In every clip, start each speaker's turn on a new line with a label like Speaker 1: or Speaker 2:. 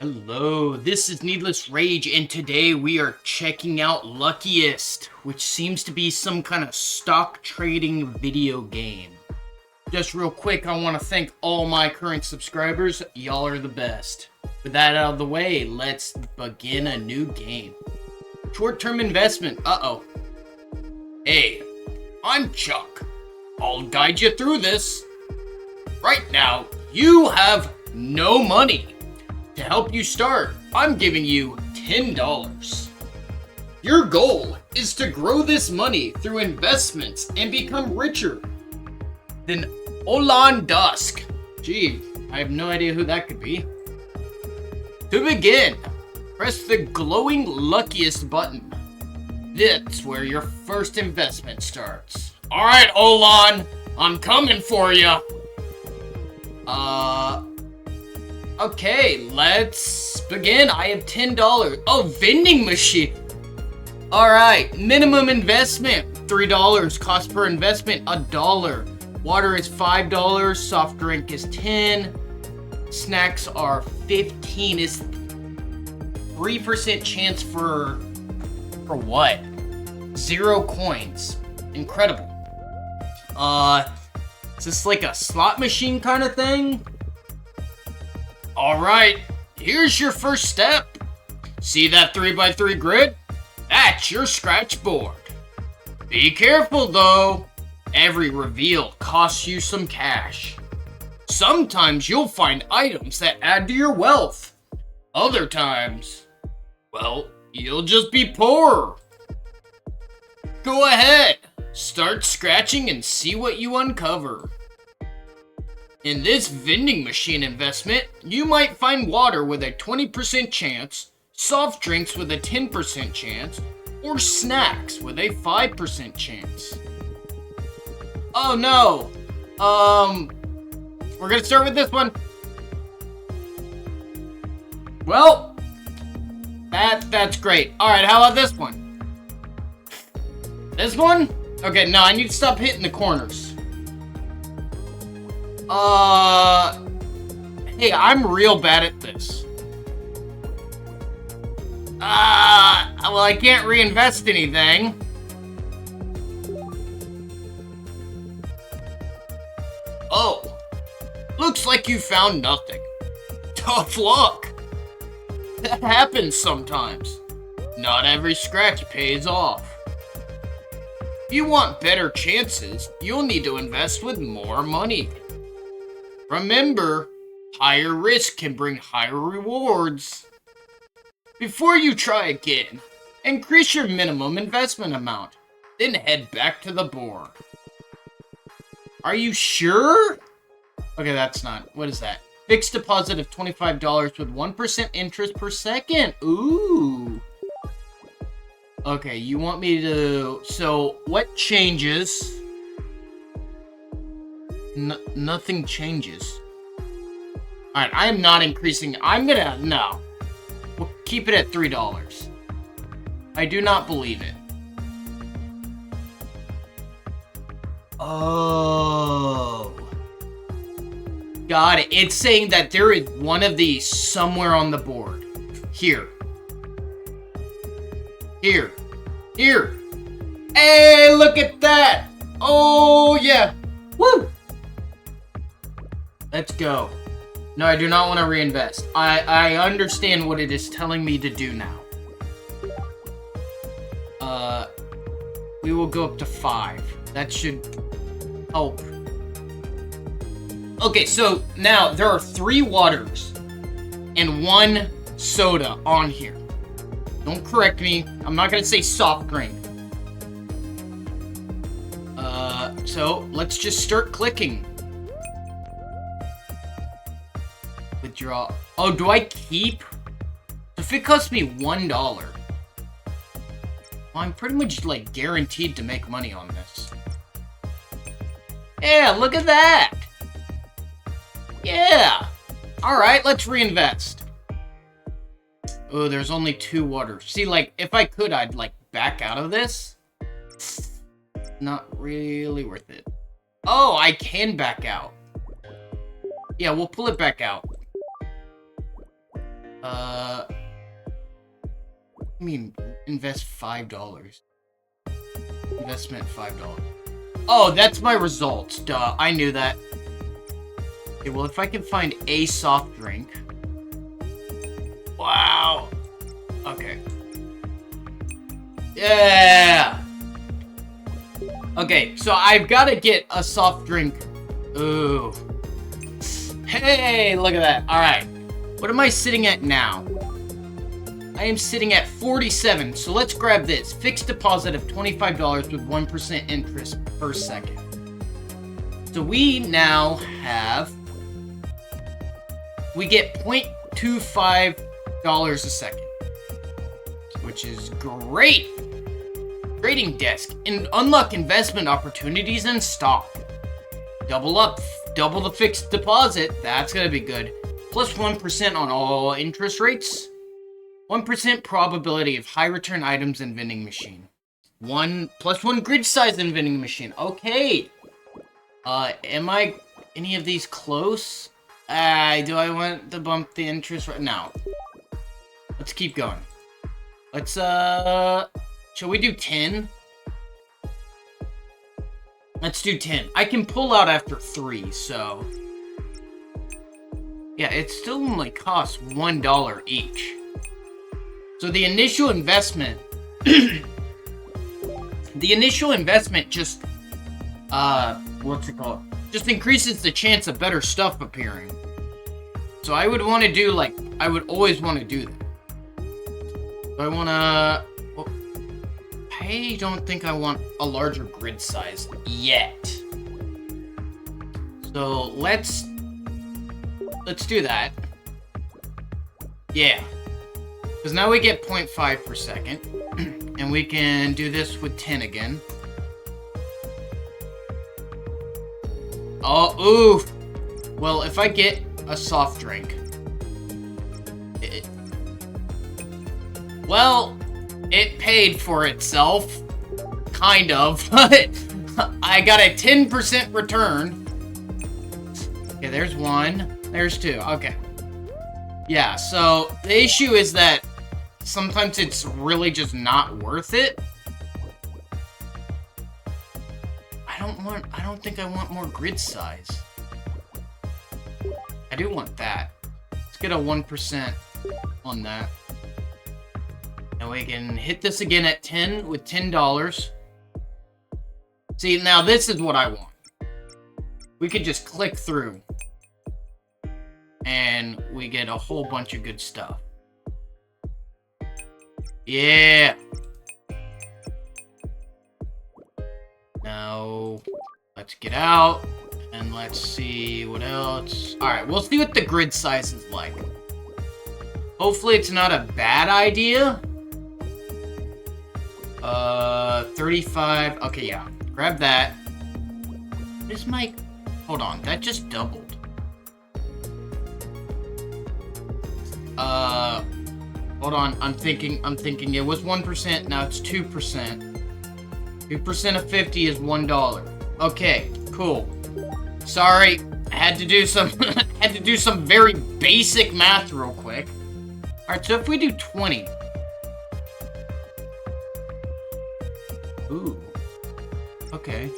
Speaker 1: Hello, this is Needless Rage, and today we are checking out Luckyest, which seems to be some kind of stock trading video game. Just real quick, I want to thank all my current subscribers. Y'all are the best. With that out of the way, let's begin a new game. Short-term investment. Uh-oh. Hey, I'm Chuck. I'll guide you through this. Right now, you have no money. To help you start, I'm giving you $10. Your goal is to grow this money through investments and become richer than Olan Dusk. Gee, I have no idea who that could be. To begin, press the glowing Luckiest button. That's where your first investment starts. Alright, Olan, I'm coming for you. Okay, let's begin. I have $10. Oh, vending machine. Alright, minimum investment, $3. Cost per investment, $1. Water is $5. Soft drink is $10. Snacks are $15. Is 3% chance for what? 0 coins. Incredible. Is this like a slot machine kind of thing? Alright, here's your first step. See that 3x3 grid? That's your scratch board. Be careful though. Every reveal costs you some cash. Sometimes you'll find items that add to your wealth. Other times, well, you'll just be poor. Go ahead, start scratching and see what you uncover. In this vending machine investment, you might find water with a 20% chance, soft drinks with a 10% chance, or snacks with a 5% chance. Oh no! We're gonna start with this one. Well, that's great. Alright, how about this one? This one? Okay, no, I need to stop hitting the corners. Hey, I'm real bad at this. Well, I can't reinvest anything. Oh, looks like you found nothing. Tough luck. That happens sometimes. Not every scratch pays off. If you want better chances, you'll need to invest with more money. Remember, higher risk can bring higher rewards. Before you try again, increase your minimum investment amount, then head back to the board. Are you sure? Okay, that's not. What is that? Fixed deposit of $25 with 1% interest per second. Ooh. Okay, you want me to... So, what changes? Nothing changes. Alright, I am not increasing. No. We'll keep it at $3. I do not believe it. Oh. Got it. It's saying that there is one of these somewhere on the board. Here. Here. Here. Hey, look at that. Oh, yeah. Woo. Let's go. No, I do not want to reinvest. I understand what it is telling me to do now. We will go up to 5. That should help. Okay, so now there are 3 waters and 1 soda on here. Don't correct me. I'm not gonna say soft drink. So let's just start clicking. Withdraw. Oh, do I keep? If it costs me $1, well, I'm pretty much like guaranteed to make money on this. Yeah, look at that. Yeah. All right, let's reinvest. Oh, there's only 2 waters. See, like, if I could, I'd like back out of this. Not really worth it. Oh, I can back out. Yeah, we'll pull it back out. I mean, invest $5. Investment $5. Oh, that's my results. Duh, I knew that. Okay, well, if I can find a soft drink. Wow. Okay. Yeah. Okay, so I've got to get a soft drink. Ooh. Hey, look at that. All right. What am I sitting at now? I am sitting at 47. So let's grab this. Fixed deposit of $25 with 1% interest per second. So we now have... We get $0.25 a second. Which is great. Trading desk. And unlock investment opportunities in stock. Double up. Double the fixed deposit. That's going to be good. Plus 1% on all interest rates. 1% probability of high return items in vending machine. Plus 1 grid size in vending machine. Okay. Am I any of these close? Do I want to bump the interest rate? No. Let's keep going. Let's, shall we do 10? Let's do 10. I can pull out after 3, so... Yeah, it still only costs $1 each. So the initial investment... the initial investment just... what's it called? Just increases the chance of better stuff appearing. So I would want to do, like... I would always want to do that. So I want to... Well, I don't think I want a larger grid size yet. So let's do that. Yeah. Because now we get 0.5 per second. And we can do this with 10 again. Oh, oof. Well, if I get a soft drink. Well, it paid for itself. Kind of. I got a 10% return. Okay, there's 1. There's 2. Okay. Yeah, so the issue is that sometimes it's really just not worth it. I don't think I want more grid size. I do want that. Let's get a 1% on that. And we can hit this again at 10 with $10. See, now this is what I want. We could just click through. And we get a whole bunch of good stuff. Yeah. Now, let's get out. And let's see what else. Alright, we'll see what the grid size is like. Hopefully it's not a bad idea. 35. Okay, yeah. Grab that. This might... Hold on, that just doubled. Hold on, I'm thinking it was 1%, now it's 2%. 2% of 50 is $1. Okay, cool. Sorry, I had to do some very basic math real quick. Alright, so if we do 20. Ooh. Okay.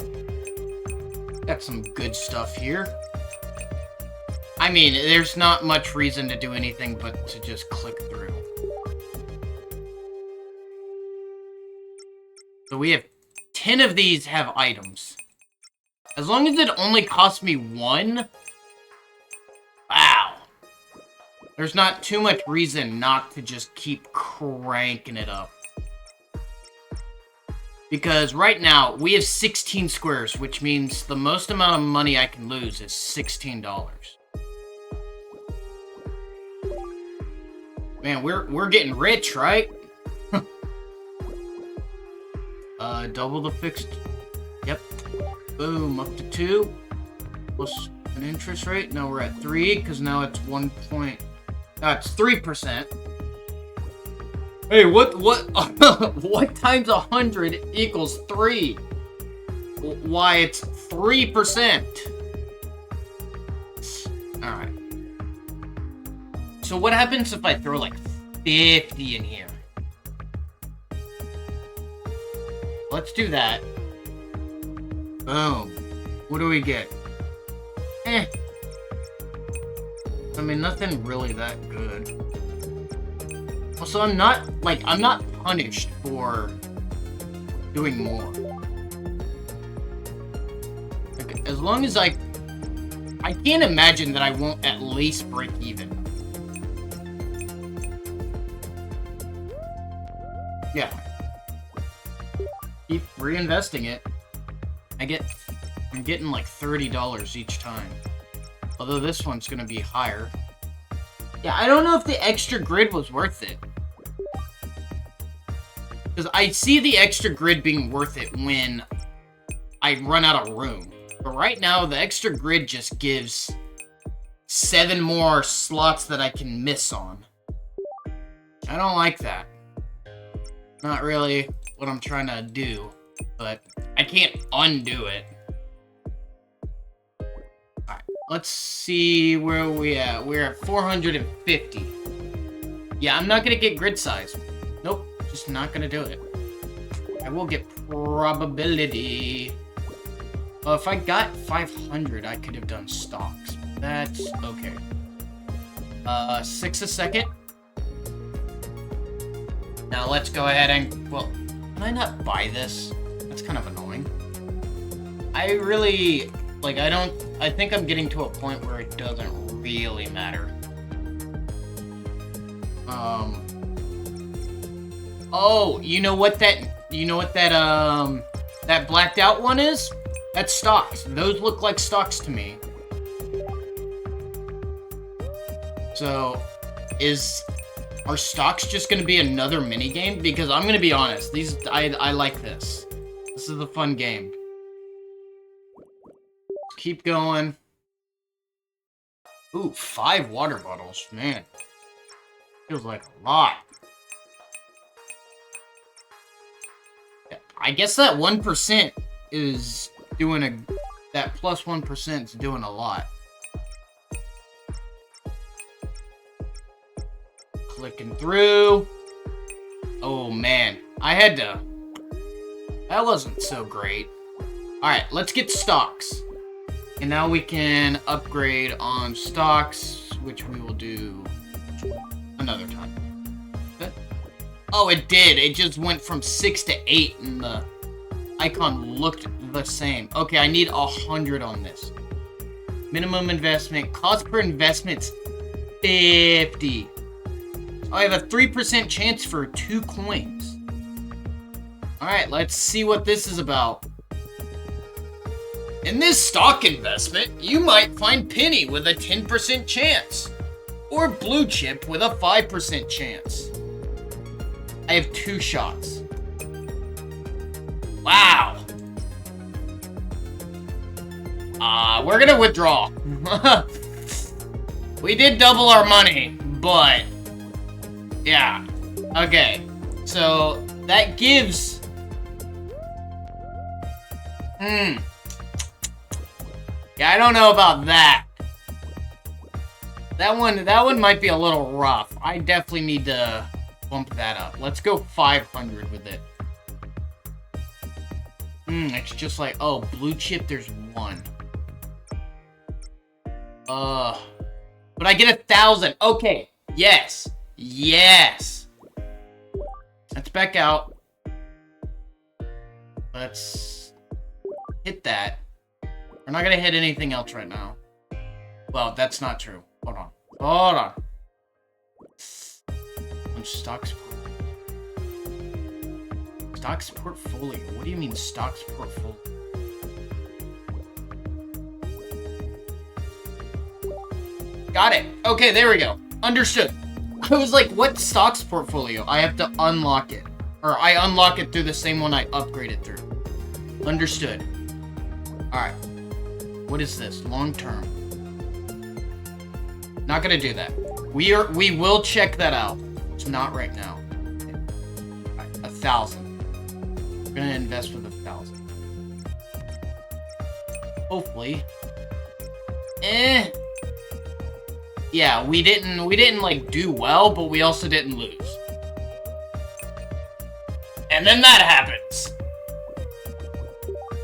Speaker 1: Got some good stuff here. I mean, there's not much reason to do anything but to just click through. So we have 10 of these have items. As long as it only costs me 1. Wow. There's not too much reason not to just keep cranking it up. Because right now, we have 16 squares, which means the most amount of money I can lose is $16. Man, we're getting rich, right? Double the fixed. Yep. Boom, up to 2. Plus an interest rate. Now we're at 3, because now it's 1 point. It's 3%. Hey, what times 100 equals 3? Why, it's 3%. Alright. So what happens if I throw like 50 in here? Let's do that. Boom. What do we get? I mean, nothing really that good. Also, I'm not punished for doing more. Like, as long as I can't imagine that I won't at least break even. Yeah. Keep reinvesting it. I'm getting like $30 each time. Although this one's gonna be higher. Yeah, I don't know if the extra grid was worth it. Because I see the extra grid being worth it when I run out of room. But right now, the extra grid just gives 7 more slots that I can miss on. I don't like that. Not really what I'm trying to do, but I can't undo it. Alright, let's see where we at. We're at 450. Yeah, I'm not gonna get grid size. Nope, just not gonna do it. I will get probability. Well, if I got 500, I could have done stocks. That's okay. 6 a second. Now let's go ahead and, well, can I not buy this? That's kind of annoying. I really, like, I think I'm getting to a point where it doesn't really matter. Oh, you know what that blacked out one is? That's stocks. Those look like stocks to me. So, are stocks just gonna be another mini game? Because I'm gonna be honest, I like this. This is a fun game. Keep going. Ooh, 5 water bottles, man. Feels like a lot. I guess that 1% is doing that plus 1% is doing a lot. Clicking through. Oh man, that wasn't so great. Alright, let's get stocks. And now we can upgrade on stocks, which we will do another time. Okay. Oh, it did. It just went from 6 to 8 and the icon looked the same. Okay, I need 100 on this. Minimum investment. Cost per investment's 50. I have a 3% chance for 2 coins. Alright, let's see what this is about. In this stock investment, you might find Penny with a 10% chance. Or Blue Chip with a 5% chance. I have 2 shots. Wow. We're gonna withdraw. We did double our money, but... yeah. Okay. So, that gives... yeah, I don't know about that. That one might be a little rough. I definitely need to bump that up. Let's go 500 with it. It's just like, oh, Blue Chip, there's 1. But I get 1,000. Okay. Yes. Yes. Let's back out. Let's hit that. We're not gonna hit anything else right now. Well, that's not true. Hold on. Hold on. Stocks. Stocks portfolio. What do you mean stocks portfolio? Got it. Okay, there we go. Understood. I was like, what stocks portfolio? I have to unlock it. Or I unlock it through the same one I upgraded through. Understood. Alright. What is this? Long term. Not gonna do that. We will check that out. It's not right now. Right, 1,000. We're gonna invest with 1,000. Hopefully. yeah, we didn't like do well, but we also didn't lose. And then that happens.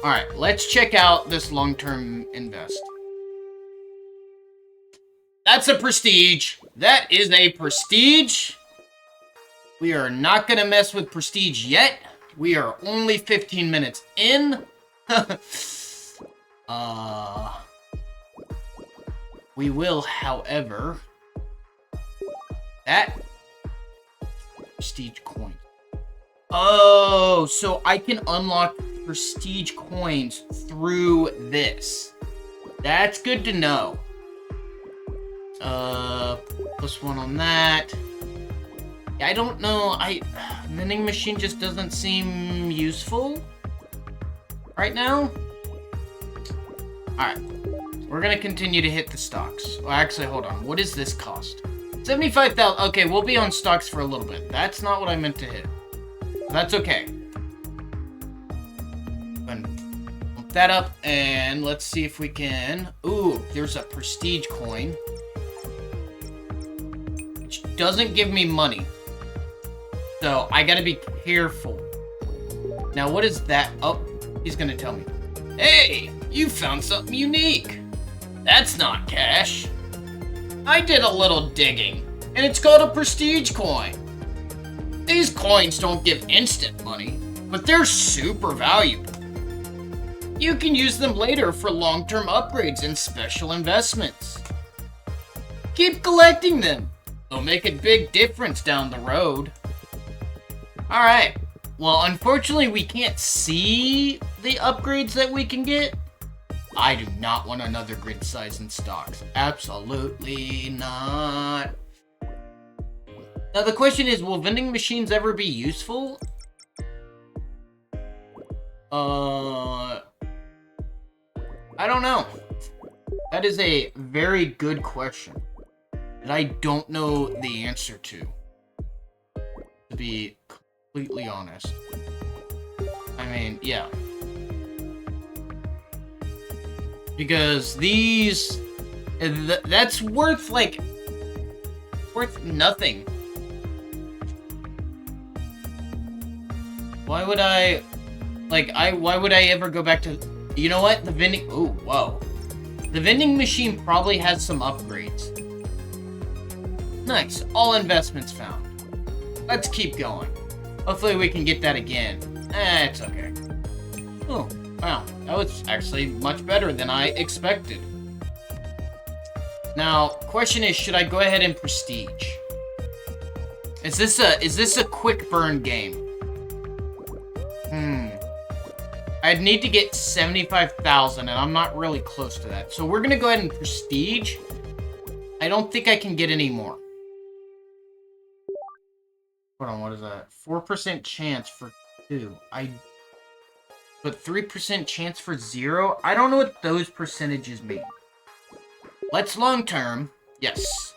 Speaker 1: All right, let's check out this long-term invest. That's a prestige. That is a prestige. We are not gonna mess with prestige yet. We are only 15 minutes in. We will, however, that prestige coin. Oh, so I can unlock prestige coins through this. That's good to know. +1 on that. I don't know, vending machine just doesn't seem useful right now. Alright, we're gonna continue to hit the stocks. Well, actually, hold on, what does this cost? 75,000, okay, we'll be on stocks for a little bit. That's not what I meant to hit. That's okay. Bump that up, and let's see if we can... Ooh, there's a prestige coin. Which doesn't give me money. So, I gotta be careful. Now, what is that? Oh, he's gonna tell me. Hey, you found something unique. That's not cash. I did a little digging, and it's called a prestige coin. These coins don't give instant money, but they're super valuable. You can use them later for long-term upgrades and special investments. Keep collecting them. They'll make a big difference down the road. Alright, well, unfortunately, we can't see the upgrades that we can get. I do not want another grid size in stocks. Absolutely not. Now, the question is, will vending machines ever be useful? I don't know. That is a very good question that I don't know the answer to be completely honest. I mean, yeah. Because these... that's worth, like... worth nothing. Why would I... like, why would I ever go back to... You know what? The vending... Oh, whoa. The vending machine probably has some upgrades. Nice. All investments found. Let's keep going. Hopefully we can get that again. It's okay. Oh, wow. That was actually much better than I expected. Now, question is, should I go ahead and prestige? Is this a quick burn game? I'd need to get 75,000, and I'm not really close to that. So we're gonna go ahead and prestige. I don't think I can get any more. Hold on, what is that? 4% chance for 2. But 3% chance for 0? I don't know what those percentages mean. Let's long term. Yes.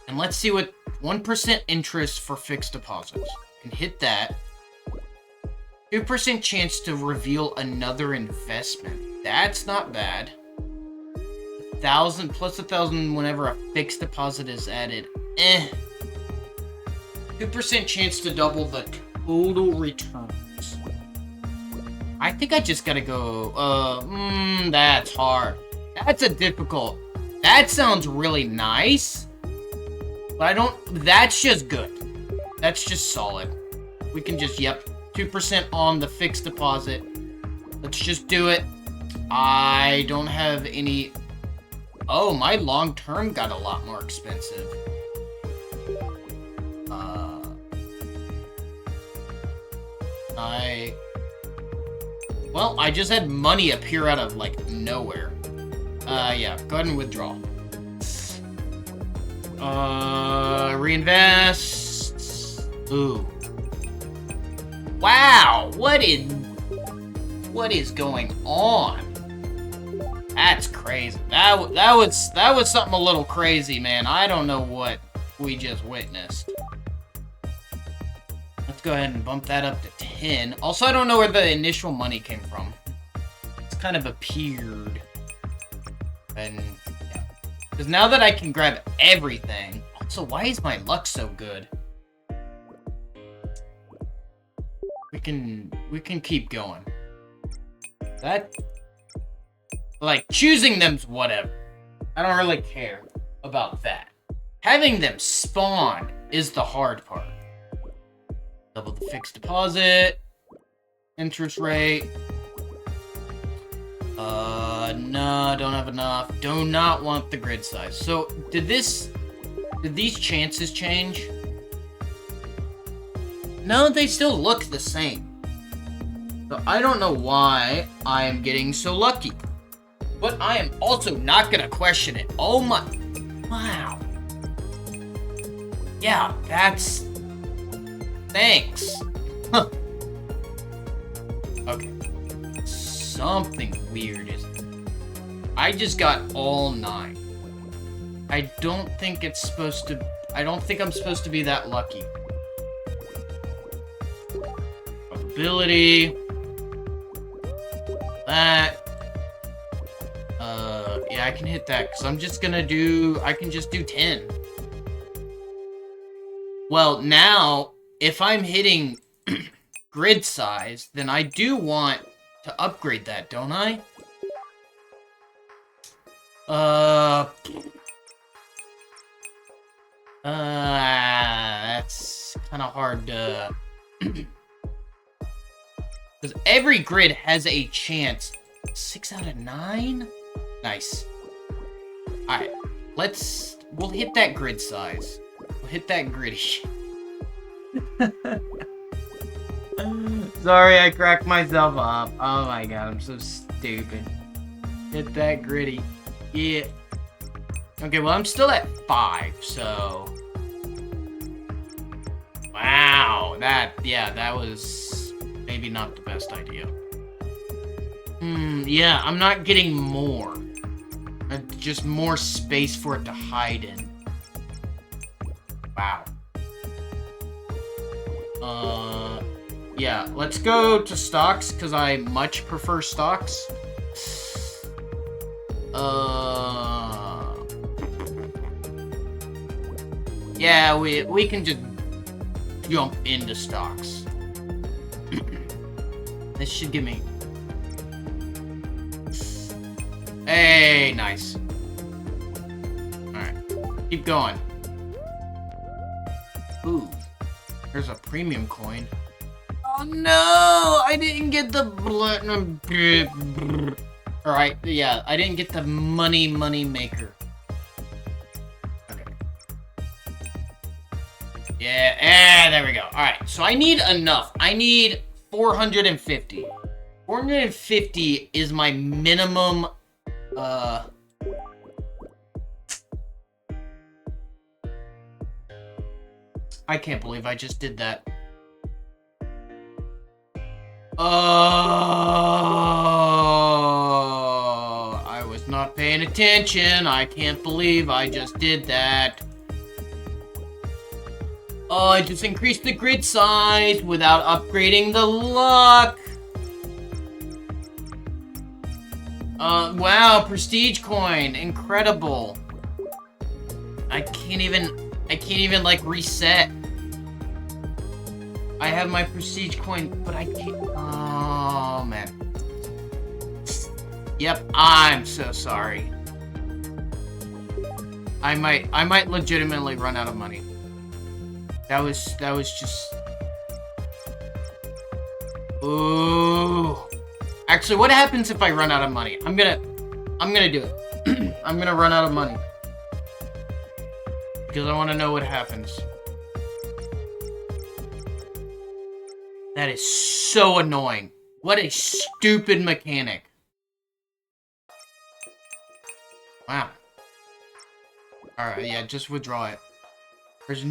Speaker 1: And let's see what 1% interest for fixed deposits. Can hit that. 2% chance to reveal another investment. That's not bad. 1,000 plus 1,000 whenever a fixed deposit is added. 2% chance to double the total returns. I think I just gotta go, that's hard. That's a difficult. That sounds really nice. But that's just good. That's just solid. We can just, yep, 2% on the fixed deposit. Let's just do it. I don't have any... Oh, my long-term got a lot more expensive. Well, I just had money appear out of, like, nowhere. Yeah, go ahead and withdraw. Reinvest. Ooh. Wow, what is going on? That's crazy. That was something a little crazy, man. I don't know what we just witnessed. Let's go ahead and bump that up to 10. Also, I don't know where the initial money came from. It's kind of appeared. And yeah. Because now that I can grab everything... Also, why is my luck so good? We can keep going. That... Like, choosing them's whatever. I don't really care about that. Having them spawn is the hard part. Double the fixed deposit. Interest rate. No, don't have enough. Do not want the grid size. So, did these chances change? No, they still look the same. So, I don't know why I am getting so lucky. But I am also not gonna question it. Oh my... Wow. Yeah, that's... Thanks. Huh. Okay. Something weird is... I just got all 9. I don't think it's supposed to... I don't think I'm supposed to be that lucky. Probability. That. Yeah, I can hit that, because I'm just gonna do... I can just do 10. Well, now, if I'm hitting grid size, then I do want to upgrade that, don't I? That's kind of hard to... Because every grid has a chance. 6 out of 9? Nice. Alright, we'll hit that grid size. We'll hit that gritty. Sorry, I cracked myself up. Oh my god, I'm so stupid. Hit that gritty. Yeah. Okay, well, I'm still at 5, so... Wow, that was maybe not the best idea. Yeah, I'm not getting more. Just more space for it to hide in. Wow. Yeah, let's go to stocks, because I much prefer stocks. Yeah, we can just jump into stocks. This should give me... Hey, nice. Alright, keep going. Ooh, there's a premium coin. Oh no, I didn't get the... Alright, yeah, I didn't get the money maker. Okay. Yeah, there we go. Alright, so I need enough. I need 450. 450 is my minimum, I can't believe I just did that. Oh, I was not paying attention. I can't believe I just did that. Oh, I just increased the grid size without upgrading the luck. Wow, prestige coin, incredible. I can't even like reset. I have my prestige coin, but I can't. Oh man. Yep, I'm so sorry. I might legitimately run out of money. That was just... Ooh. Actually, what happens if I run out of money? I'm gonna do it. I'm gonna run out of money. Because I want to know what happens. That is so annoying. What a stupid mechanic. Wow. Alright, yeah, just withdraw it. There's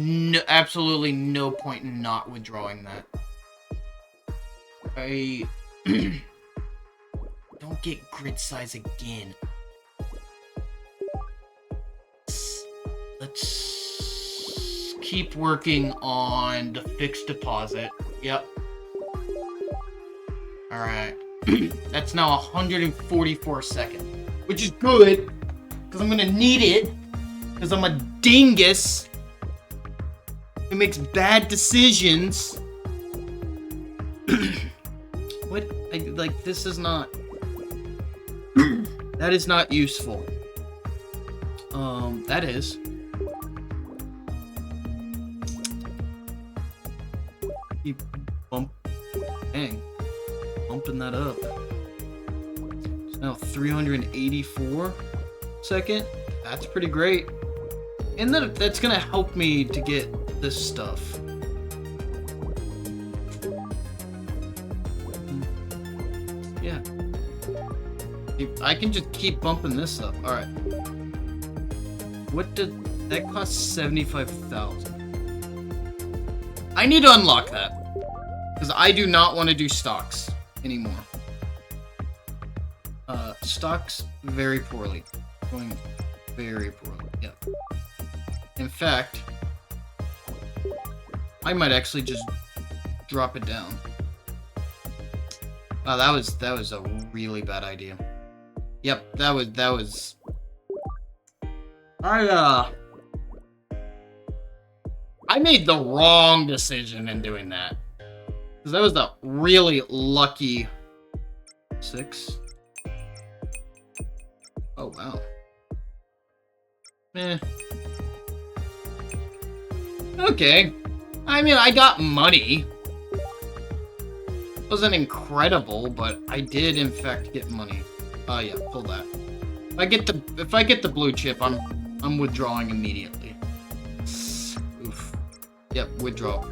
Speaker 1: absolutely no point in not withdrawing that. I don't get grid size again. Let's keep working on the fixed deposit. Yep. Alright. That's now 144 seconds. Which is good, because I'm gonna need it Because I'm a dingus who makes bad decisions. What? Like, this is not... That is not useful. That is. Keep bumping that up. It's now 384 second. That's pretty great. And then that's gonna help me to get this stuff. Yeah. I can just keep bumping this up. Alright. What did that cost? 75,000. I need to unlock that. Because I do not want to do stocks anymore. Stocks very poorly. Going very poorly. Yep. In fact, I might actually just drop it down. Oh, that was a really bad idea. Yep, that was I made the wrong decision in doing that. Because that was a really lucky 6. Oh, wow. Okay. I mean, I got money. It wasn't incredible, but I did, in fact, get money. Oh, yeah, pull that. If I get the blue chip, I'm withdrawing immediately. Oof. Yep, withdraw.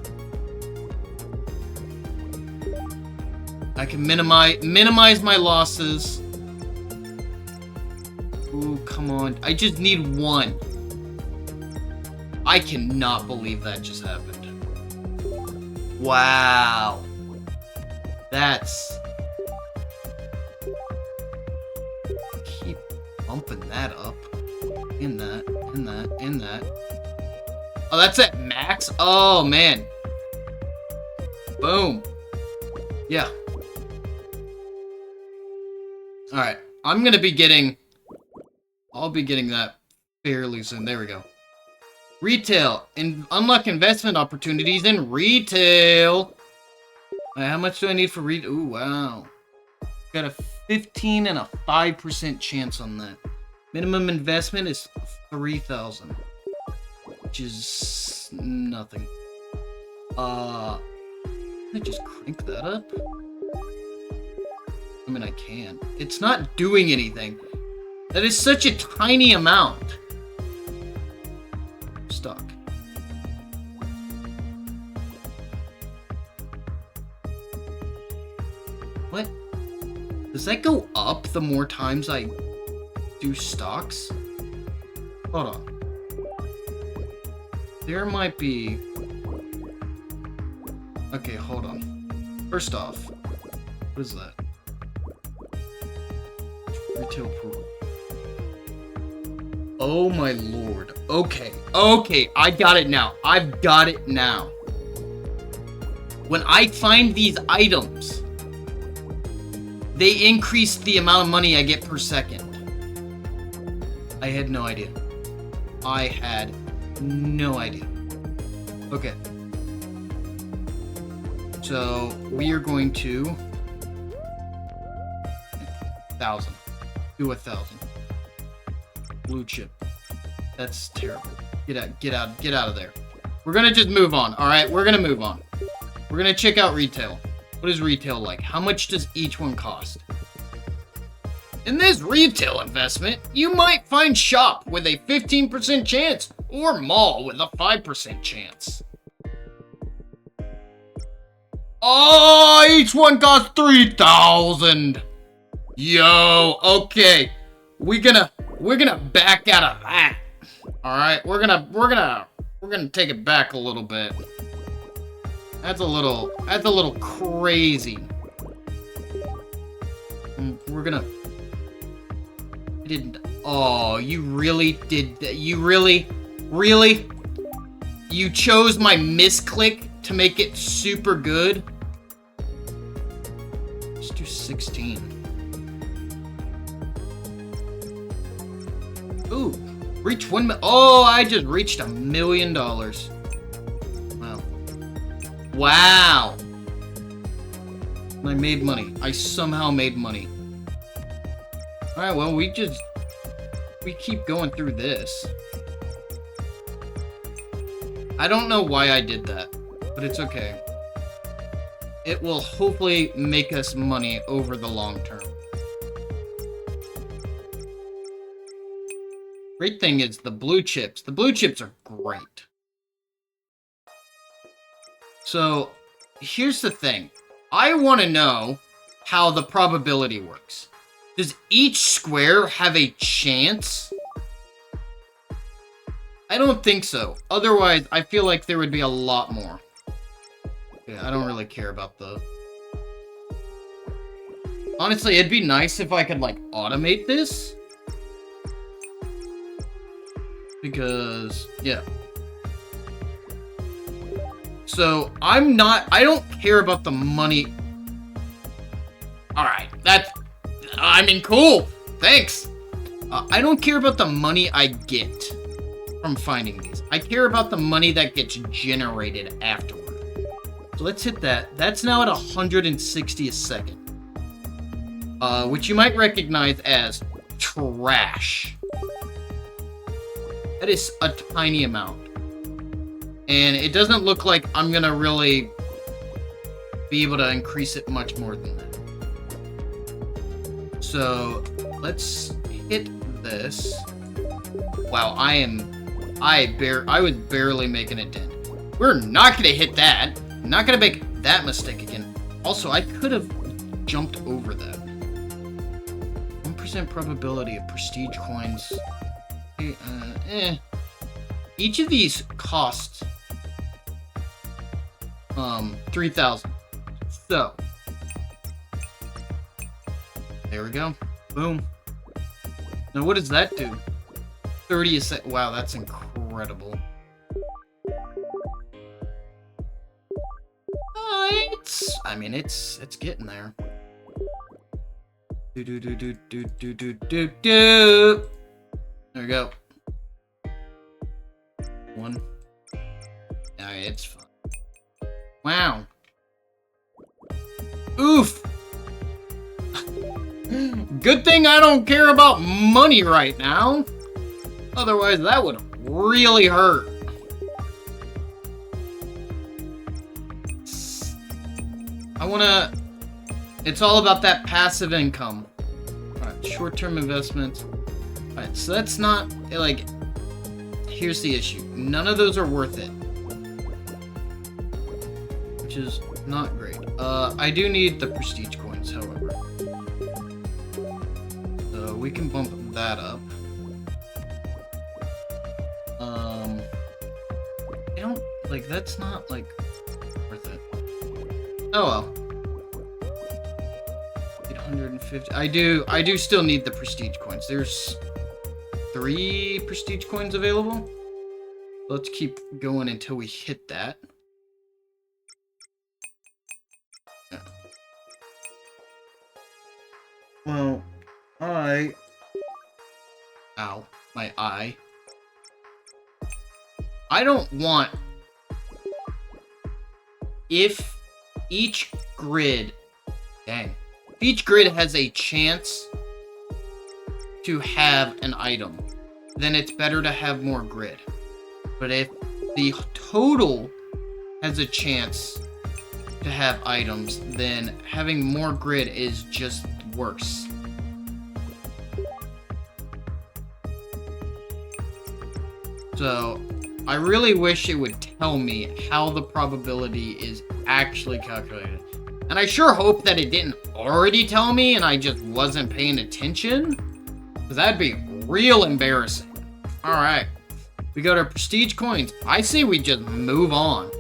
Speaker 1: I can minimize my losses. Ooh, come on. I just need 1. I cannot believe that just happened. Wow. That's... Keep bumping that up. In that. Oh, that's at max? Oh, man. Boom. Yeah. Alright. I'm gonna be getting... I'll be getting that fairly soon. There we go. Retail. Unlock investment opportunities in retail. How much do I need for retail? Ooh, wow. Got a 15 and a 5% chance on that. Minimum investment is 3,000. Which is nothing. Can I just crank that up? I mean, I can. It's not doing anything. That is such a tiny amount. Stuck. What? Does that go up the more times I do stocks? Hold on. There might be... Okay, hold on. First off, what is that? Retail pool. Oh my lord. Okay, I got it now. I've got it now. When I find these items, they increase the amount of money I get per second. I had no idea. I had no idea. Okay. So, we are going to... 1,000. Do 1,000. Blue chip. That's terrible. Get out of there. We're gonna just move on, alright? We're gonna move on. We're gonna check out retail. What is retail like? How much does each one cost? In this retail investment, you might find shop with a 15% chance or mall with a 5% chance. Oh, each one costs 3,000. Yo, okay. We're gonna back out of that. All right, we're gonna take it back a little bit. That's a little crazy. We're gonna... Oh, you really did that? You really? You chose my misclick to make it super good? Let's do 16. Ooh, Reach oh, I just reached $1 million. Wow. Wow. I made money. I somehow made money. Alright, well, we keep going through this. I don't know why I did that, but it's okay. It will hopefully make us money over the long term. Great thing is the blue chips. The blue chips are great. So, here's the thing. I want to know how the probability works. Does each square have a chance? I don't think so. Otherwise, I feel like there would be a lot more. Yeah, I don't really care about the... Honestly, it'd be nice if I could, like, automate this. Because, yeah. So, I don't care about the money. Alright, I mean, cool. Thanks. I don't care about the money I get from finding these. I care about the money that gets generated afterward. So let's hit that. That's now at 160 a second. Which you might recognize as trash. That is a tiny amount. And it doesn't look like I'm gonna really be able to increase it much more than that. So let's hit this. Wow, I was barely making a dent. We're not gonna hit that. Not gonna make that mistake again. Also, I could have jumped over that. 1% probability of prestige coins. Each of these costs 3,000. So there we go. Boom. Now what does that do? 30 a sec. Wow, that's incredible. It's getting there. Do. There we go. One. Alright, it's fun. Wow. Oof. Good thing I don't care about money right now. Otherwise, that would really hurt. It's all about that passive income. Alright, short-term investments. Alright, so that's not, like, here's the issue. None of those are worth it. Which is not great. I do need the prestige coins, however. So we can bump that up. I don't, like, that's not, like, worth it. Oh well. 850. I do still need the prestige coins. There's 3 prestige coins available. Let's keep going until we hit that. Yeah. Well, ow, my eye. I don't want, if each grid, if each grid has a chance to have an item, then it's better to have more grid. But if the total has a chance to have items, then having more grid is just worse. So, I really wish it would tell me how the probability is actually calculated. And I sure hope that it didn't already tell me and I just wasn't paying attention. Because that'd be real embarrassing. Alright. We got our prestige coins. I say we just move on.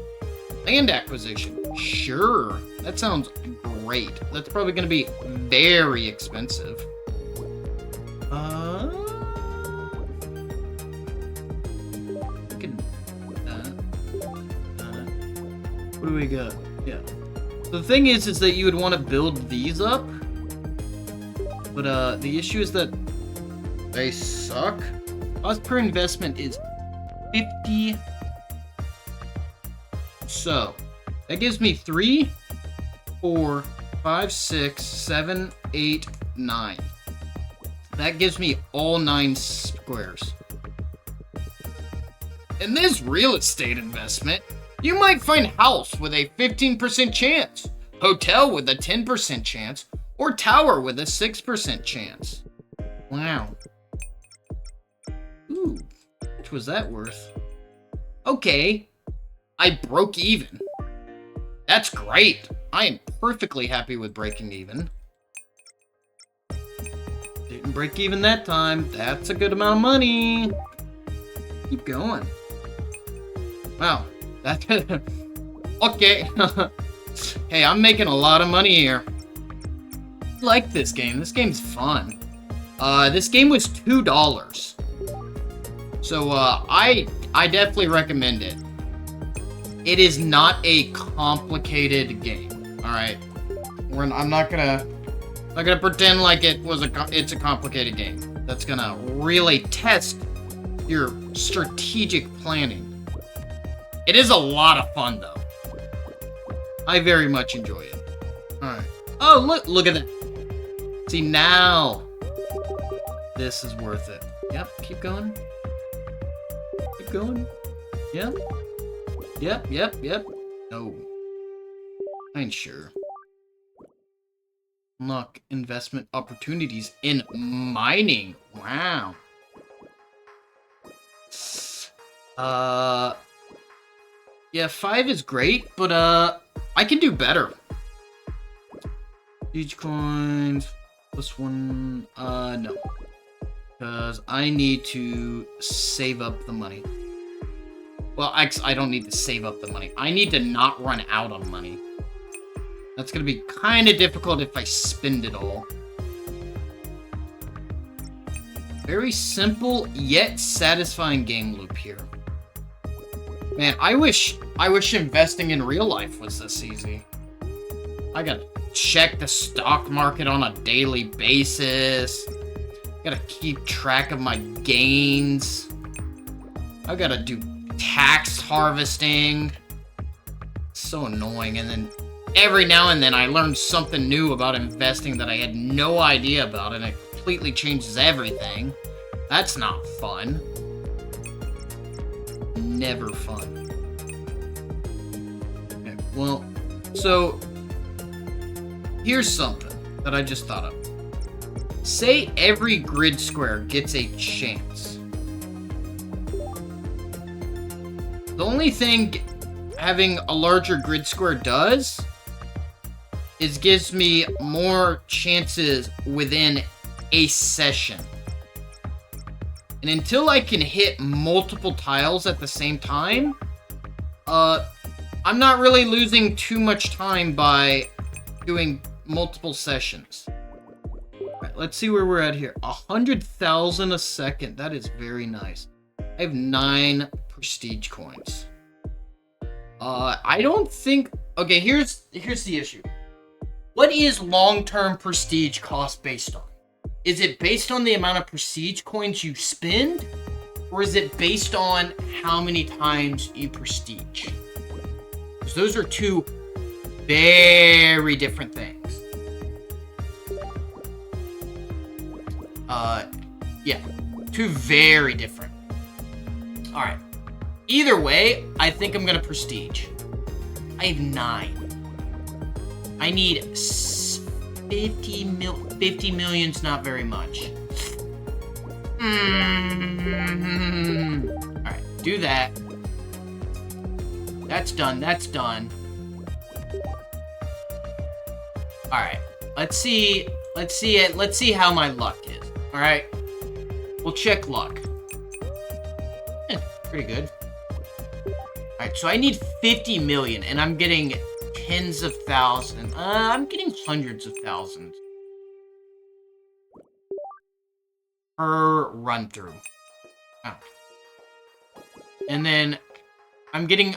Speaker 1: Land acquisition. Sure. That sounds great. That's probably going to be very expensive. What do we got? Yeah. The thing is that you would want to build these up. But, the issue is that they suck. Cost per investment is 50. So, that gives me 3, 4, 5, 6, 7, 8, 9. That gives me all 9 squares. In this real estate investment, you might find house with a 15% chance, hotel with a 10% chance, or tower with a 6% chance. Wow. Ooh, how much was that worth? Okay, I broke even. That's great. I am perfectly happy with breaking even. Didn't break even that time. That's a good amount of money. Keep going. Wow. That okay. Hey, I'm making a lot of money here. I like this game. This game's fun. This game was $2. So, I definitely recommend it. It is not a complicated game. All right, I'm not gonna pretend like it's a complicated game. That's gonna really test your strategic planning. It is a lot of fun though. I very much enjoy it. All right. Oh, look at that. See, now this is worth it. Yep, keep going. Keep going. Yep. Yep. No. I ain't sure. Unlock investment opportunities in mining. Wow. Yeah, 5 is great, but I can do better. Each coins plus 1. No. Because I need to save up the money. Well, I don't need to save up the money. I need to not run out of money. That's going to be kind of difficult if I spend it all. Very simple, yet satisfying game loop here. Man, I wish investing in real life was this easy. I gotta check the stock market on a daily basis. Gotta keep track of my gains. I gotta do tax harvesting. So annoying. And then every now and then I learn something new about investing that I had no idea about, and it completely changes everything. That's not fun. Never fun. Okay, well, so here's something that I just thought of. Say every grid square gets a chance. The only thing having a larger grid square does is gives me more chances within a session. And until I can hit multiple tiles at the same time, I'm not really losing too much time by doing multiple sessions. Alright, let's see where we're at here. 100,000 a second. That is very nice. I have 9 prestige coins. I don't think... Okay, here's the issue. What is long-term prestige cost based on? Is it based on the amount of prestige coins you spend? Or is it based on how many times you prestige? Because those are two very different things. Yeah. Two very different. Alright. Either way, I think I'm gonna prestige. I have 9. I need 50 million's not very much. Alright, do that. That's done, that's done. Alright, let's see how my luck is. Alright? We'll check luck. Pretty good. Alright, so I need 50 million, and I'm getting tens of thousands. I'm getting hundreds of thousands per run through. Oh. And then I'm getting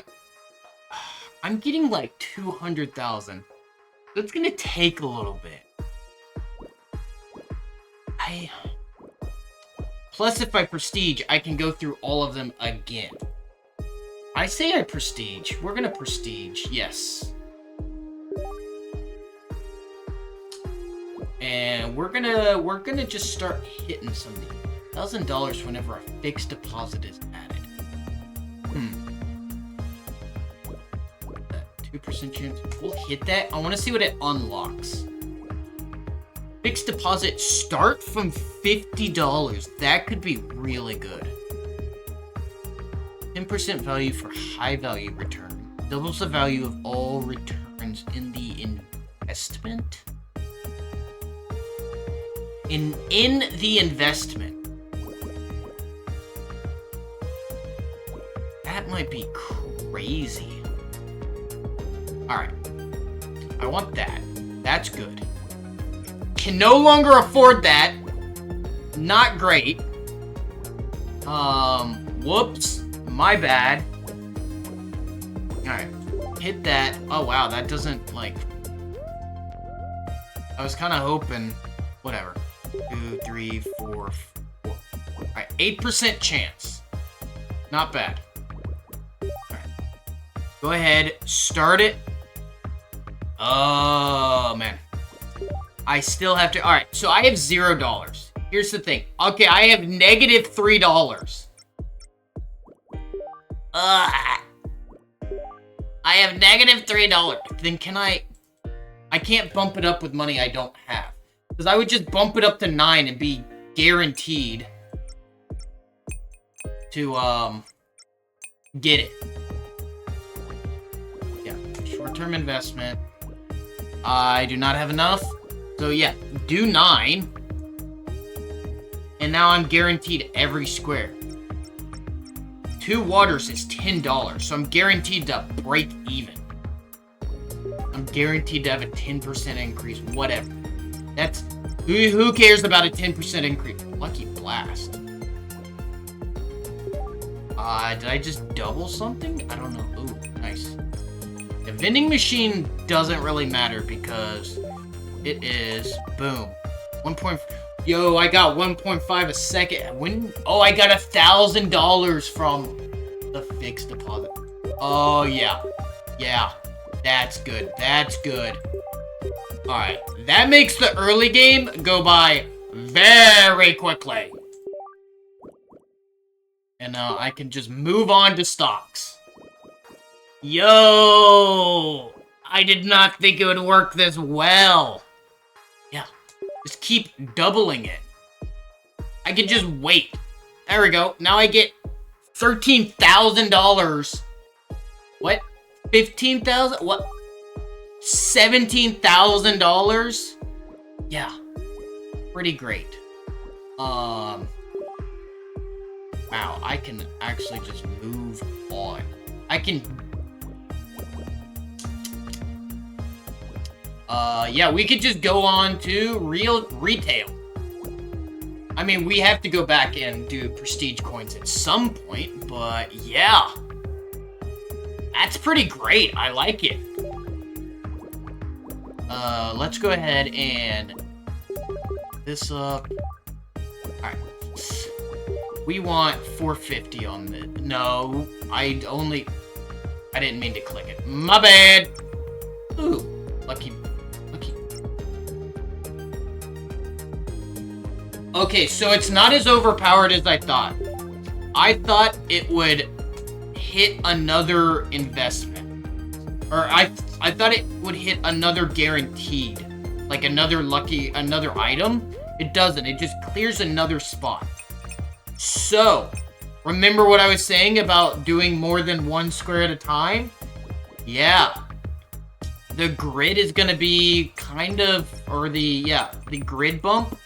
Speaker 1: like 200,000. So it's gonna take a little bit. Plus, if I prestige, I can go through all of them again. I say I prestige. We're gonna prestige. Yes. And we're gonna just start hitting some of these. $1,000 whenever a fixed deposit is added. 2% chance. We'll hit that. I want to see what it unlocks. Fixed deposit start from $50. That could be really good. 10% value for high value return. Doubles the value of all returns in the investment. In the investment. That might be crazy. Alright. I want that. That's good. Can no longer afford that. Not great. Whoops. My bad. Alright. Hit that. Oh, wow. That doesn't, like... I was kind of hoping... Whatever. 2, 3, 4, 4. Alright. 8% chance. Not bad. Alright. Go ahead. Start it. Oh, man. I still have to... Alright. So I have $0. Here's the thing. Okay, I have negative $3. I have negative $3. Then can I can't bump it up with money I don't have. Because I would just bump it up to 9 and be guaranteed to, get it. Yeah, short-term investment. I do not have enough. So yeah, do 9. And now I'm guaranteed every square. 2 waters is $10, so I'm guaranteed to break even. I'm guaranteed to have a 10% increase, whatever. That's... Who cares about a 10% increase? Lucky blast. Did I just double something? I don't know. Ooh, nice. The vending machine doesn't really matter because it is... Boom. 1. Yo, I got 1.5 a second. When? Oh, I got $1,000 from the fixed deposit. Oh, yeah. Yeah. That's good. That's good. Alright. That makes the early game go by very quickly. And now I can just move on to stocks. Yo! I did not think it would work this well. Yeah. Just keep doubling it. I can just wait. There we go. Now I get $13,000. What? $15,000? What? $17,000? Yeah. Pretty great. Wow, I can actually just move on. I can... yeah, we could just go on to retail. I mean, we have to go back and do prestige coins at some point, but yeah. That's pretty great. I like it. Let's go ahead and this up. Alright. We want 450 on the... No, I didn't mean to click it. My bad. Ooh, lucky. Okay, so it's not as overpowered as I thought. I thought it would hit another investment. Or I thought it would hit another guaranteed. Like another item. It doesn't. It just clears another spot. So, remember what I was saying about doing more than one square at a time? Yeah. The grid is gonna be kind of, or the grid bump.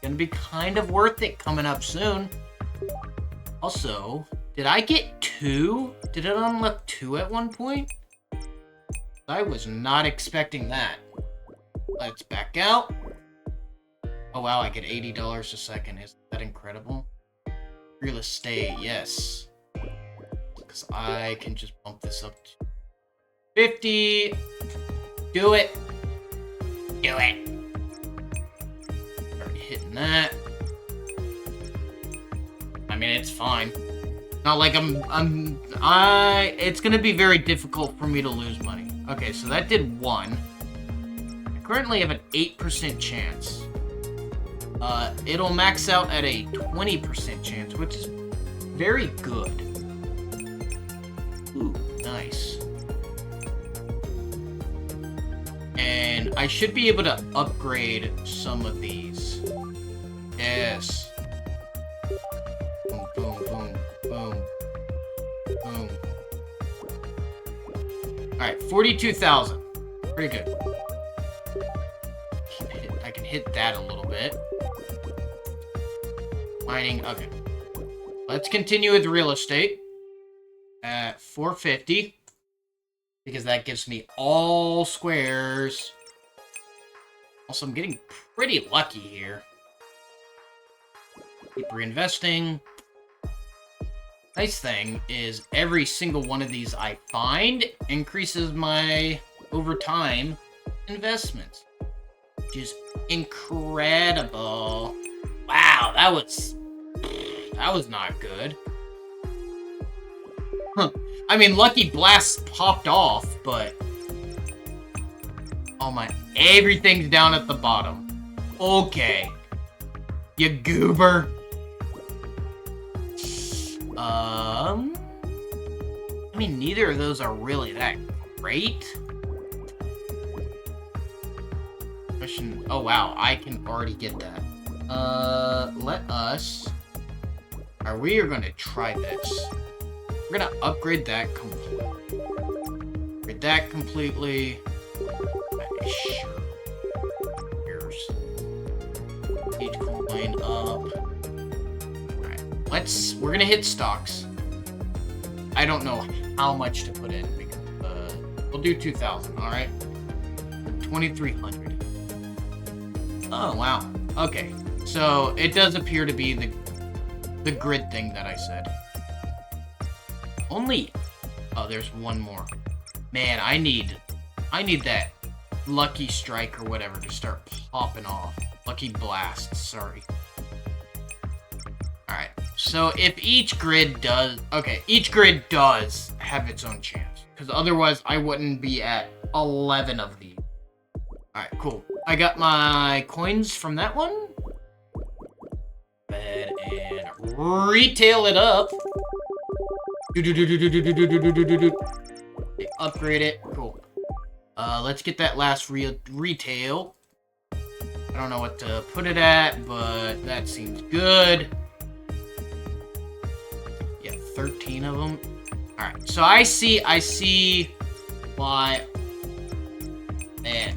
Speaker 1: Gonna be kind of worth it coming up soon. Also, did I get 2? Did it unlock 2 at one point? I was not expecting that. Let's back out. Oh wow, I get $80 a second. Isn't that incredible? Real estate, yes. Because I can just bump this up to 50. Do it. Do it. Already hitting that. mean, it's fine. Not like it's gonna be very difficult for me to lose money. Okay, so that did 1. I currently have an 8% chance. It'll max out at a 20% chance, which is very good. Ooh, nice. And I should be able to upgrade some of these. Yes. Boom, boom, boom, boom, boom. Alright, 42,000. Pretty good. I can hit that a little bit. Mining, okay. Let's continue with real estate at 450. Because that gives me all squares. Also, I'm getting pretty lucky here. Keep reinvesting. Nice thing is every single one of these I find increases my, over time, investments. Which is incredible. Wow, that was not good. Huh. I mean, Lucky Blast popped off, but... Oh my... Everything's down at the bottom. Okay. You goober. I mean, neither of those are really that great. Question... Oh, wow. I can already get that. Let us... Alright, we are gonna try this. We're gonna upgrade that completely. Upgrade that completely. Sure. Here's each coin up. Alright, we're gonna hit stocks. I don't know how much to put in because we'll do 2,000, alright? 2,300. Oh wow. Okay. So it does appear to be the grid thing that I said. Only... Oh, there's one more. Man, I need that Lucky Strike or whatever to start popping off. Lucky Blast, sorry. Alright, so if each grid does... Okay, each grid does have its own chance. Because otherwise, I wouldn't be at 11 of these. Alright, cool. I got my coins from that one. And retail it up. Upgrade it. Cool. Let's get that last retail. I don't know what to put it at, but that seems good. Yeah, 13 of them. Alright, so I see why... Man,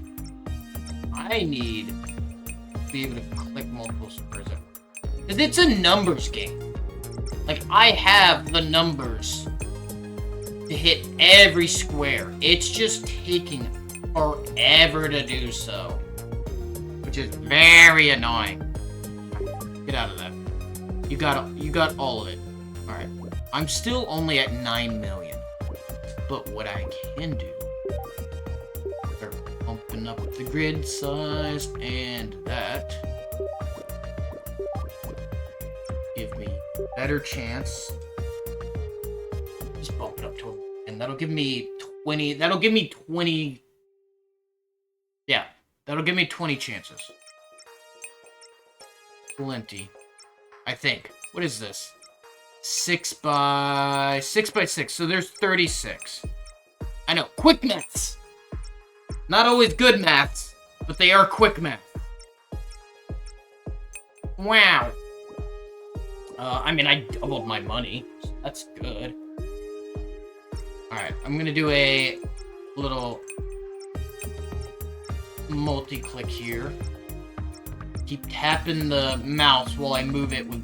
Speaker 1: I need to be able to click multiple squares. Because it's a numbers game. Like, I have the numbers to hit every square. It's just taking forever to do so. Which is very annoying. Get out of that. You got all of it. Alright. I'm still only at 9 million. But what I can do... Start bumping up the grid size and that. Give me a better chance. Just bump it up to... And that'll give me 20... That'll give me 20... Yeah. That'll give me 20 chances. Plenty. I think. What is this? 6 by 6. So there's 36. I know. Quick maths. Not always good maths, but they are quick maths. Wow. I mean, I doubled my money. So that's good. Alright, I'm gonna do a little multi-click here. Keep tapping the mouse while I move it with...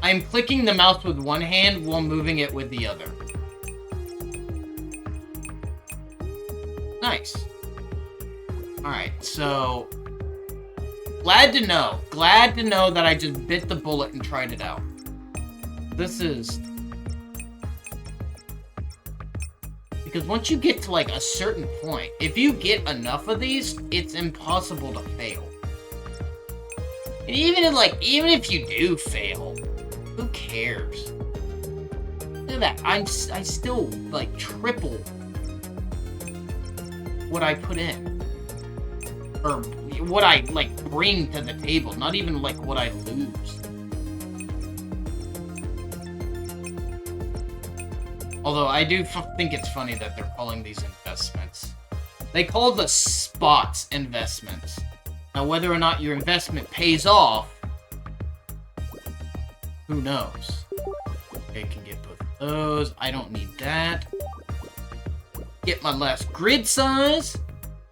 Speaker 1: I'm clicking the mouse with one hand while moving it with the other. Nice. Alright, so... Glad to know that I just bit the bullet and tried it out. This is... Because once you get to, like, a certain point, if you get enough of these, it's impossible to fail. And even if you do fail, Who cares? Look at that. I still, like, triple what I put in. Or what I, like, bring to the table. Not even, like, what I lose. Although, I do think it's funny that they're calling these investments. They call the spots investments. Now, whether or not your investment pays off, who knows? Okay, can get both of those. I don't need that. Get my last grid size.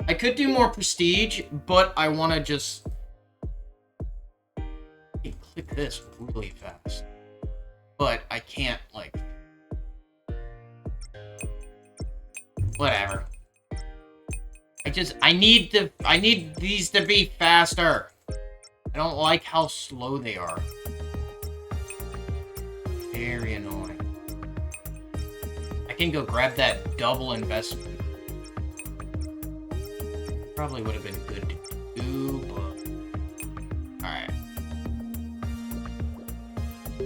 Speaker 1: I could do more prestige, but I want to just click this really fast. But I can't, like... Whatever. I need these to be faster. I don't like how slow they are. Very annoying. I can go grab that double investment. Probably would have been good to do, but... Alright.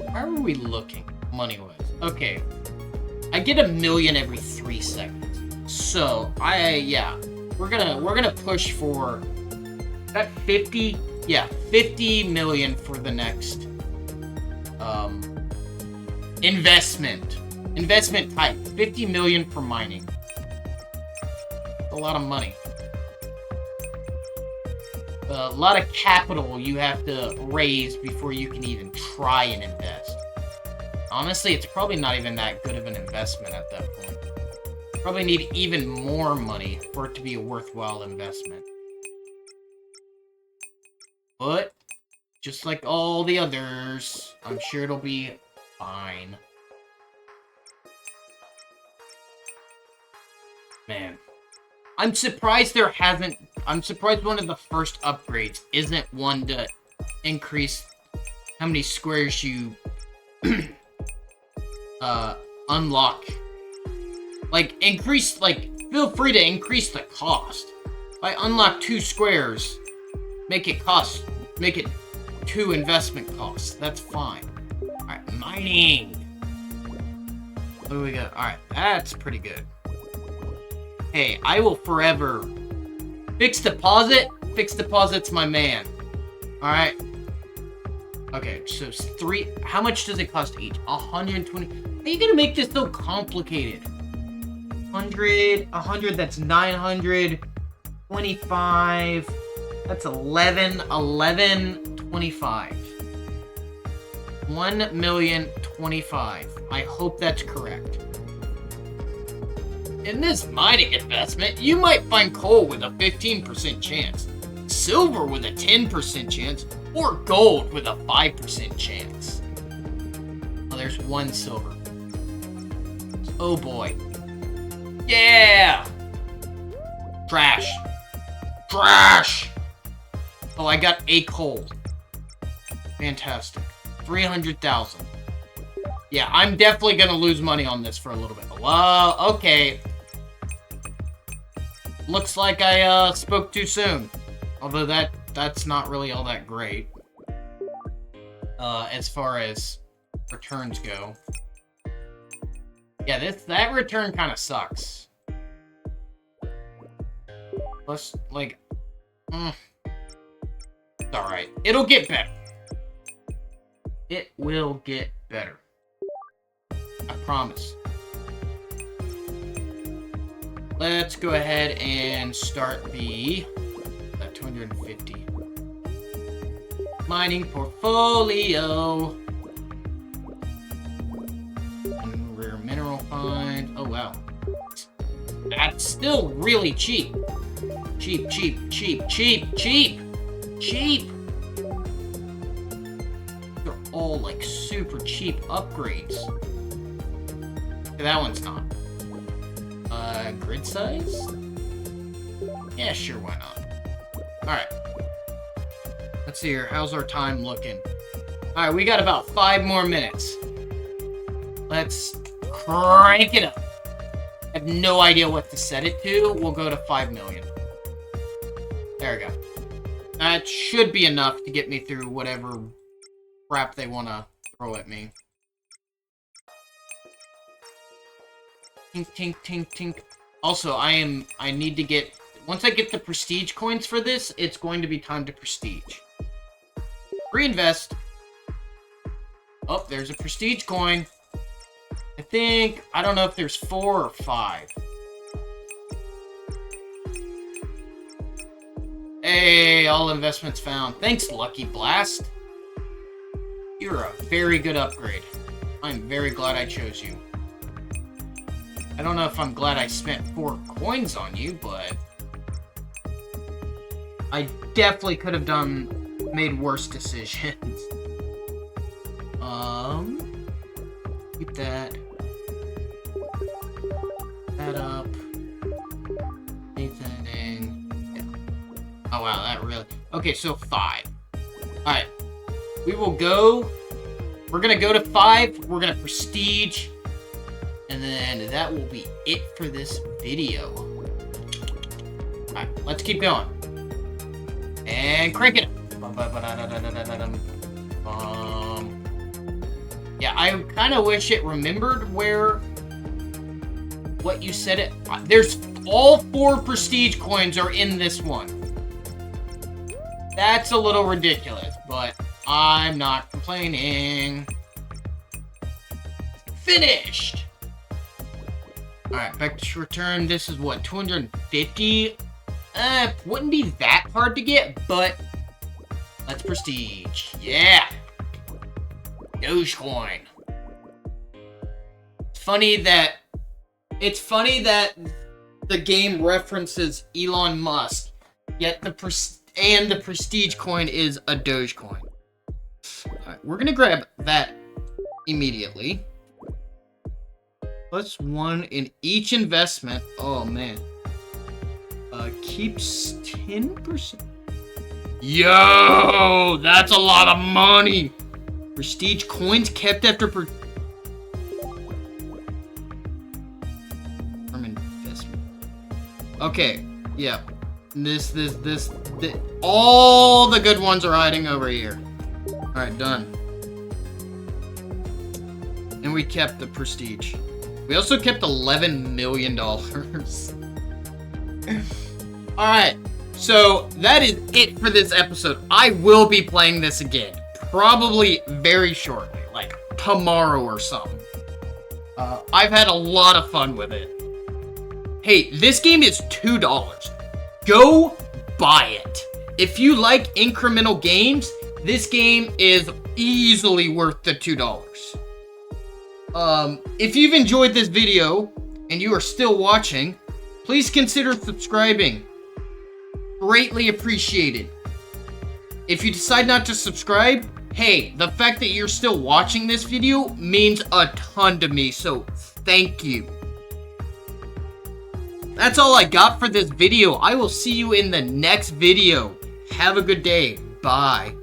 Speaker 1: How are we looking, money-wise? Okay. I get 1 million every 3 seconds. So, yeah. We're gonna push for... That 50? Yeah, 50 million for the next... Investment type. 50 million for mining. A lot of money. A lot of capital you have to raise before you can even try and invest. Honestly, it's probably not even that good of an investment at that point. Probably need even more money for it to be a worthwhile investment. But, just like all the others, I'm sure it'll be fine. Man. I'm surprised I'm surprised one of the first upgrades isn't one to increase how many squares you unlock. Like, feel free to increase the cost. If I unlock 2 squares, make it 2 investment costs. That's fine. Alright, mining. What do we got? Alright, that's pretty good. Hey, I will forever... Fixed deposit? Fixed deposit's my man. Alright. Okay, so it's 3... How much does it cost each? 120... How are you gonna make this so complicated? 100, that's 900, 25, that's 1125. 1,025,000. I hope that's correct. In this mining investment, you might find coal with a 15% chance, silver with a 10% chance, or gold with a 5% chance. Oh, there's 1 silver. Oh boy. Yeah! Trash. Trash! Oh, I got a coal. Fantastic. 300,000. Yeah, I'm definitely gonna lose money on this for a little bit. Well, okay. Looks like I spoke too soon. Although that's not really all that great. As far as returns go. Yeah, that return kind of sucks. Plus, like, it's alright. It'll get better. It will get better. I promise. Let's go ahead and start that 250. Mining portfolio. Rare mineral find. Oh, wow. That's still really cheap. Cheap, cheap, cheap, cheap, cheap. Cheap. They're all, like, super cheap upgrades. Okay, that one's not. Grid size? Yeah, sure, why not? Alright. Let's see here. How's our time looking? Alright, we got about 5 more minutes. Let's crank it up. I have no idea what to set it to. We'll go to 5 million. There we go. That should be enough to get me through whatever crap they want to throw at me. Tink, tink, tink, tink. Also, I need to get... Once I get the prestige coins for this, it's going to be time to prestige. Reinvest. Oh, there's a prestige coin. I don't know if there's 4 or 5. Hey, all investments found. Thanks, Lucky Blast. You're a very good upgrade. I'm very glad I chose you. I don't know if I'm glad I spent 4 coins on you, but... I definitely could have made worse decisions. Keep that. That up. Anything. Yeah. Oh wow, that really... Okay, so 5. Alright. We will go... We're gonna go to 5. We're gonna prestige. And then that will be it for this video. Alright, let's keep going. And crank it up. Yeah, I kind of wish it remembered what you said it. There's all 4 prestige coins are in this one. That's a little ridiculous, but I'm not complaining. Finished. Alright, back to return. This is what, 250? Wouldn't be that hard to get, but let's prestige. Yeah! Dogecoin. It's funny that the game references Elon Musk, yet the prestige coin is a Dogecoin. Alright, we're gonna grab that immediately. +1 in each investment. Oh man. Keeps 10%. Yo, that's a lot of money. Prestige coins kept after investment. Okay, yeah. This. All the good ones are hiding over here. All right, done. And we kept the prestige. We also kept $11 million. Alright, so that is it for this episode. I will be playing this again. Probably very shortly, like tomorrow or something. I've had a lot of fun with it. Hey, this game is $2. Go buy it. If you like incremental games, this game is easily worth the $2. If you've enjoyed this video and you are still watching, please consider subscribing. Greatly appreciated. If you decide not to subscribe, hey, the fact that you're still watching this video means a ton to me, so thank you. That's all I got for this video. I will see you in the next video. Have a good day. Bye.